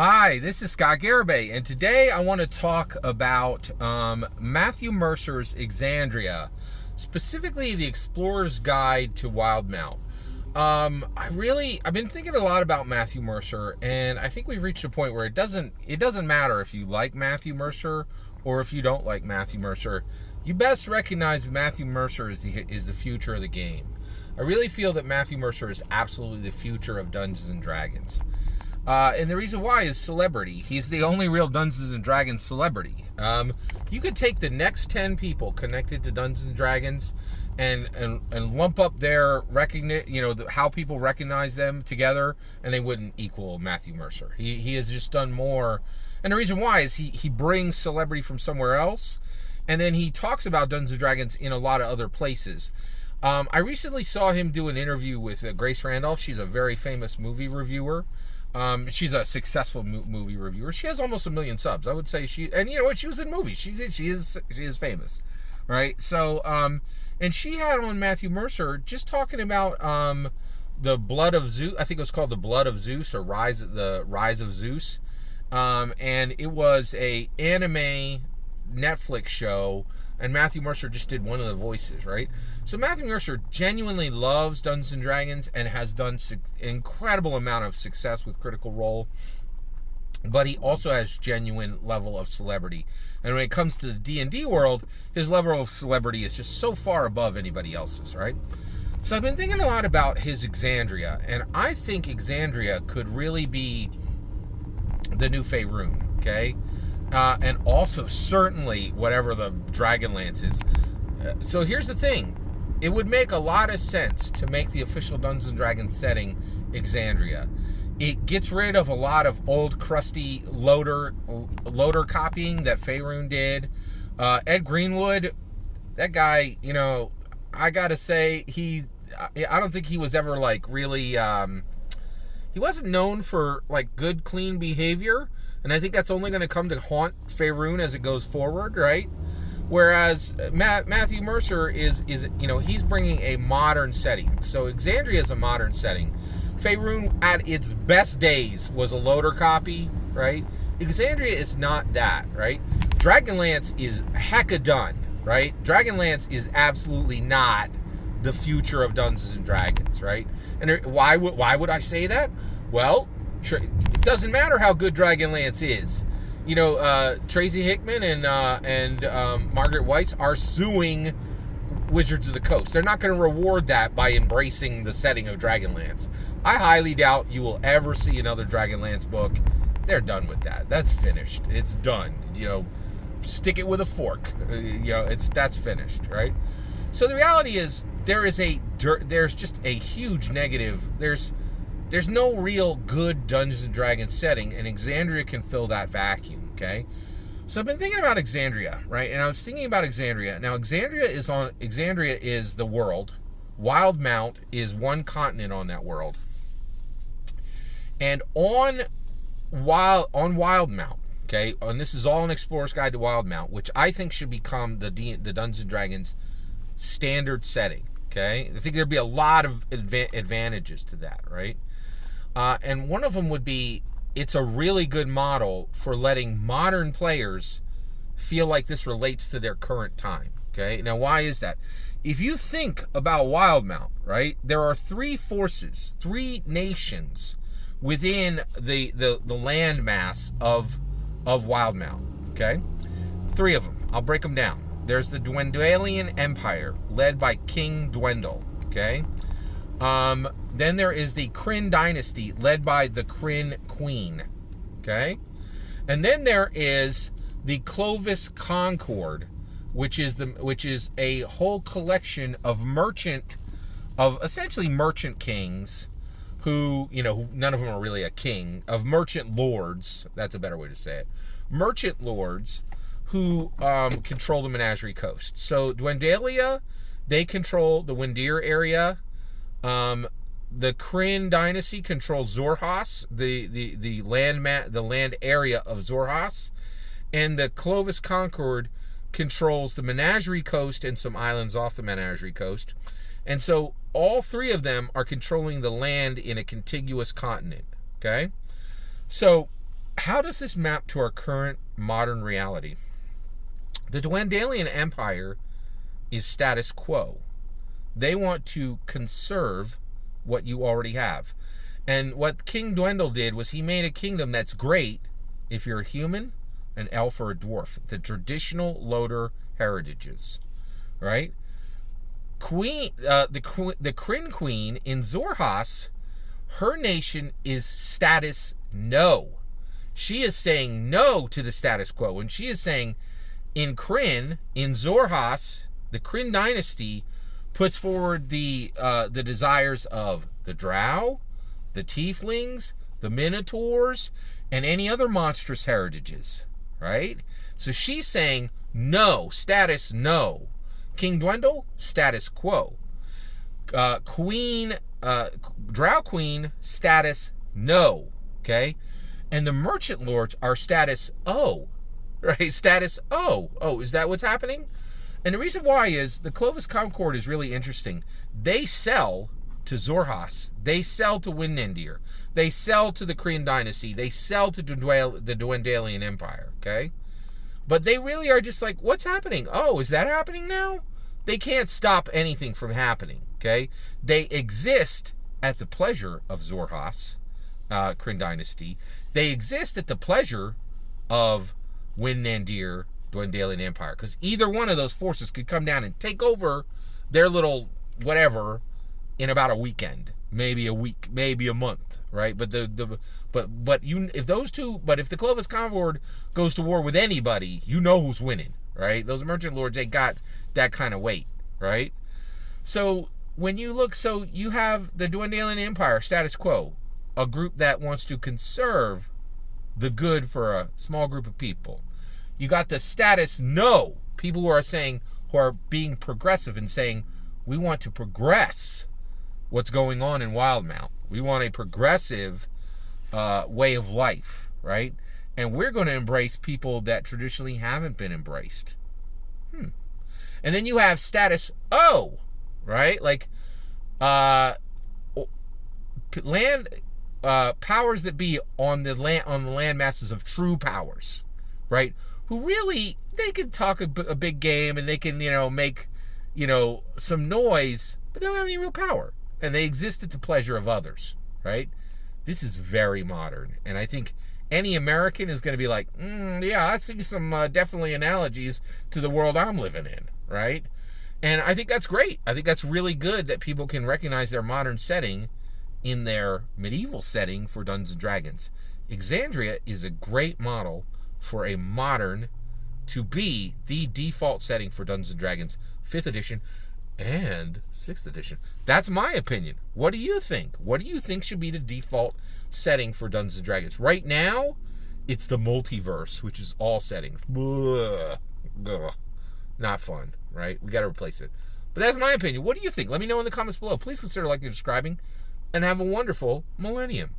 Hi, this is Scott Garibay, and today I want to talk about Matthew Mercer's Exandria, specifically the Explorer's Guide to Wildemount. I've been thinking a lot about Matthew Mercer, and I think we've reached a point where it doesn't matter if you like Matthew Mercer or if you don't like Matthew Mercer. You best recognize that Matthew Mercer is the future of the game. I really feel that Matthew Mercer is absolutely the future of Dungeons and Dragons. And the reason why is celebrity. He's the only real Dungeons and Dragons celebrity. You could take the next 10 people connected to Dungeons and Dragons and lump up their how people recognize them together, and they wouldn't equal Matthew Mercer. He has just done more. And the reason why is he brings celebrity from somewhere else, and then he talks about Dungeons and Dragons in a lot of other places. I recently saw him do an interview with Grace Randolph. She's a very famous movie reviewer. She's a successful movie reviewer. She has almost 1 million subs. I would say and you know what? She was in movies. She is famous, right? So, and she had on Matthew Mercer just talking about the Blood of Zeus. I think it was called The Blood of Zeus or the Rise of Zeus, and it was a anime Netflix show. And Matthew Mercer just did one of the voices, right? So Matthew Mercer genuinely loves Dungeons & Dragons and has done incredible amount of success with Critical Role. But he also has genuine level of celebrity. And when it comes to the D&D world, his level of celebrity is just so far above anybody else's, right? So I've been thinking a lot about his Exandria. And I think Exandria could really be the new Faerun, okay? And also certainly whatever the Dragonlance is. So here's the thing. It would make a lot of sense to make the official Dungeons & Dragons setting Exandria. It gets rid of a lot of old crusty loader copying that Faerun did. Ed Greenwood, that guy, I gotta say, I don't think he was ever really, he wasn't known for good, clean behavior. And I think that's only going to come to haunt Faerun as it goes forward, right? Whereas Matthew Mercer is he's bringing a modern setting. So Exandria is a modern setting. Faerun at its best days was a loader copy, right? Exandria is not that, right? Dragonlance is hecka done, right? Dragonlance is absolutely not the future of Dungeons and Dragons, right? And why would I say that? Well, it doesn't matter how good Dragonlance is. Tracy Hickman and Margaret Weiss are suing Wizards of the Coast. They're not going to reward that by embracing the setting of Dragonlance. I highly doubt you will ever see another Dragonlance book. They're done with that. That's finished. It's done. Stick it with a fork. That's finished, right? So the reality is there's just a huge negative. There's no real good Dungeons & Dragons setting, and Exandria can fill that vacuum, okay? So I've been thinking about Exandria, right? And I was thinking about Exandria. Now, Exandria is the world. Wildemount is one continent on that world. And on Wildemount, okay, and this is all an Explorer's Guide to Wildemount, which I think should become the Dungeons & Dragons standard setting, okay? I think there'd be a lot of advantages to that, right? And one of them would be, it's a really good model for letting modern players feel like this relates to their current time, okay? Now, why is that? If you think about Wildemount, right, there are three forces, three nations within the landmass of Wildemount, okay? Three of them. I'll break them down. There's the Dwendalian Empire, led by King Dwendal, okay? Then there is the Kryn dynasty, led by the Kryn Queen, okay? And then there is the Clovis Concord, which is a whole collection of essentially merchant kings, who none of them are really a king, of merchant lords. That's a better way to say it. Merchant lords who control the Menagerie Coast. So Dwendalia, they control the Windir area. The Kryn dynasty controls Xhorhas, the land area of Xhorhas, and the Clovis Concord controls the Menagerie Coast and some islands off the Menagerie Coast. And so all three of them are controlling the land in a contiguous continent, okay? So how does this map to our current modern reality? The Dwendalian Empire is status quo. They want to conserve what you already have. And what King Dwendal did was he made a kingdom that's great if you're a human, an elf, or a dwarf. The traditional Loder heritages, right? The Kryn Queen in Xhorhas, her nation is status no. She is saying no to the status quo, and she is saying in Kryn, in Xhorhas, the Kryn dynasty puts forward the desires of the drow, the tieflings, the minotaurs, and any other monstrous heritages, right? So she's saying no, status no. King Dwendal, status quo. Drow Queen, status no, okay? And the Merchant Lords are status O, right? Status O. Oh, is that what's happening? And the reason why is the Clovis Concord is really interesting. They sell to Xhorhas. They sell to Windnendir. They sell to the Kryn dynasty. They sell to the Dwendalian Empire, okay? But they really are just like, what's happening? Oh, is that happening now? They can't stop anything from happening, okay? They exist at the pleasure of Xhorhas, Kryn dynasty. They exist at the pleasure of Windnendir, Dwendalian Empire, because either one of those forces could come down and take over their little whatever in about a weekend, maybe a week, maybe a month, right? But if the Clovis Concord goes to war with anybody, you know who's winning, right? Those Merchant Lords, they got that kind of weight, right? So when you look, so you have the Dwendalian Empire, status quo, a group that wants to conserve the good for a small group of people. You got the status no, people who are being progressive and saying, we want to progress what's going on in Wildmount. We want a progressive way of life, right? And we're going to embrace people that traditionally haven't been embraced. And then you have status O, right? Like land powers that be on the land masses of true powers, right? Who really, they can talk a big game and they can, make, some noise, but they don't have any real power. And they exist at the pleasure of others, right? This is very modern. And I think any American is going to be like, yeah, I see some definitely analogies to the world I'm living in, right? And I think that's great. I think that's really good that people can recognize their modern setting in their medieval setting for Dungeons & Dragons. Exandria is a great model for a modern to be the default setting for Dungeons & Dragons 5th edition and 6th edition. That's my opinion. What do you think? What do you think should be the default setting for Dungeons & Dragons? Right now, it's the multiverse, which is all settings. Blah. Not fun, right? We got to replace it. But that's my opinion. What do you think? Let me know in the comments below. Please consider liking and subscribing, and have a wonderful millennium.